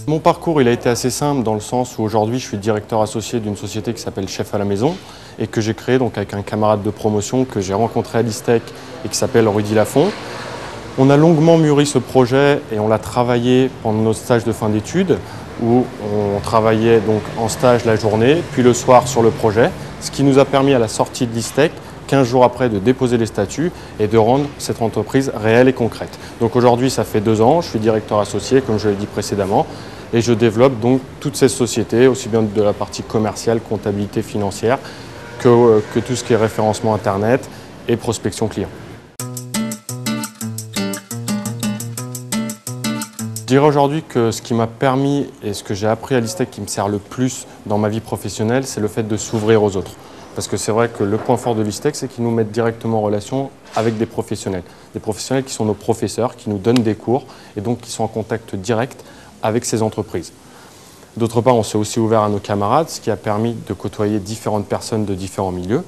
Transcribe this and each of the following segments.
Mon parcours il a été assez simple dans le sens où aujourd'hui je suis directeur associé d'une société qui s'appelle Chef à la Maison et que j'ai créé donc avec un camarade de promotion que j'ai rencontré à l'ISTEC et qui s'appelle Rudy Lafont. On a longuement mûri ce projet et on l'a travaillé pendant notre stage de fin d'études où on travaillait donc en stage la journée puis le soir sur le projet, ce qui nous a permis à la sortie de l'ISTEC 15 jours après de déposer les statuts et de rendre cette entreprise réelle et concrète. Donc aujourd'hui ça fait 2 ans, je suis directeur associé comme je l'ai dit précédemment et je développe donc toutes ces sociétés, aussi bien de la partie commerciale, comptabilité financière que tout ce qui est référencement internet et prospection client. Je dirais aujourd'hui que ce qui m'a permis et ce que j'ai appris à l'ISTEC qui me sert le plus dans ma vie professionnelle, c'est le fait de s'ouvrir aux autres. Parce que c'est vrai que le point fort de l'ISTEC, c'est qu'ils nous mettent directement en relation avec des professionnels. Des professionnels qui sont nos professeurs, qui nous donnent des cours et donc qui sont en contact direct avec ces entreprises. D'autre part, on s'est aussi ouvert à nos camarades, ce qui a permis de côtoyer différentes personnes de différents milieux.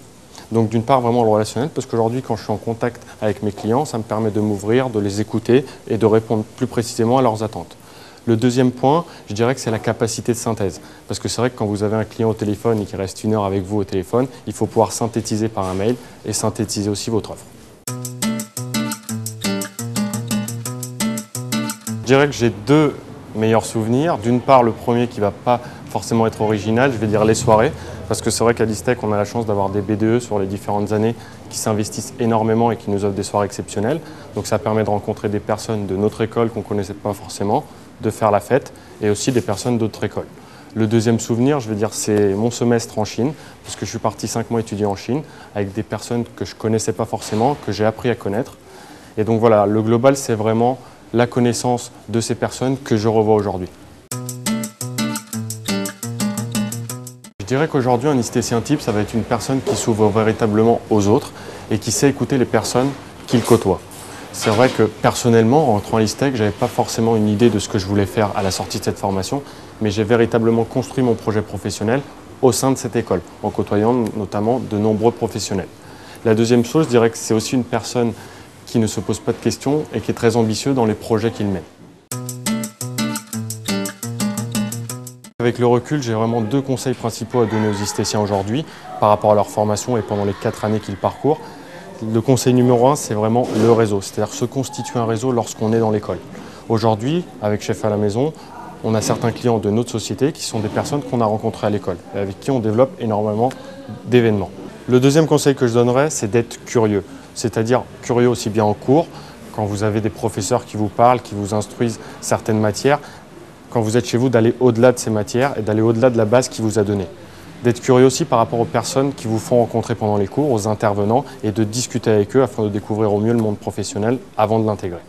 Donc d'une part, vraiment le relationnel, parce qu'aujourd'hui, quand je suis en contact avec mes clients, ça me permet de m'ouvrir, de les écouter et de répondre plus précisément à leurs attentes. Le deuxième point, je dirais que c'est la capacité de synthèse. Parce que c'est vrai que quand vous avez un client au téléphone et qu'il reste 1 heure avec vous au téléphone, il faut pouvoir synthétiser par un mail et synthétiser aussi votre offre. Je dirais que j'ai 2 meilleurs souvenirs. D'une part, le premier qui ne va pas forcément être original, je vais dire les soirées. Parce que c'est vrai qu'à l'ISTEC, on a la chance d'avoir des BDE sur les différentes années qui s'investissent énormément et qui nous offrent des soirées exceptionnelles. Donc ça permet de rencontrer des personnes de notre école qu'on ne connaissait pas forcément, de faire la fête et aussi des personnes d'autres écoles. Le deuxième souvenir, je vais dire, c'est mon semestre en Chine, parce que je suis parti 5 mois étudier en Chine avec des personnes que je ne connaissais pas forcément, que j'ai appris à connaître. Et donc voilà, le global, c'est vraiment la connaissance de ces personnes que je revois aujourd'hui. Je dirais qu'aujourd'hui, un istétien type, ça va être une personne qui s'ouvre véritablement aux autres et qui sait écouter les personnes qu'il côtoie. C'est vrai que personnellement, en rentrant à l'ISTEC, je n'avais pas forcément une idée de ce que je voulais faire à la sortie de cette formation, mais j'ai véritablement construit mon projet professionnel au sein de cette école, en côtoyant notamment de nombreux professionnels. La deuxième chose, je dirais que c'est aussi une personne qui ne se pose pas de questions et qui est très ambitieux dans les projets qu'il mène. Avec le recul, j'ai vraiment 2 conseils principaux à donner aux istétiens aujourd'hui par rapport à leur formation et pendant les 4 années qu'ils parcourent. Le conseil numéro 1, c'est vraiment le réseau, c'est-à-dire se constituer un réseau lorsqu'on est dans l'école. Aujourd'hui, avec Chef à la Maison, on a certains clients de notre société qui sont des personnes qu'on a rencontrées à l'école et avec qui on développe énormément d'événements. Le deuxième conseil que je donnerais, c'est d'être curieux, c'est-à-dire curieux aussi bien en cours, quand vous avez des professeurs qui vous parlent, qui vous instruisent certaines matières, quand vous êtes chez vous, d'aller au-delà de ces matières et d'aller au-delà de la base qu'il vous a donnée. D'être curieux aussi par rapport aux personnes qui vous font rencontrer pendant les cours, aux intervenants, et de discuter avec eux afin de découvrir au mieux le monde professionnel avant de l'intégrer.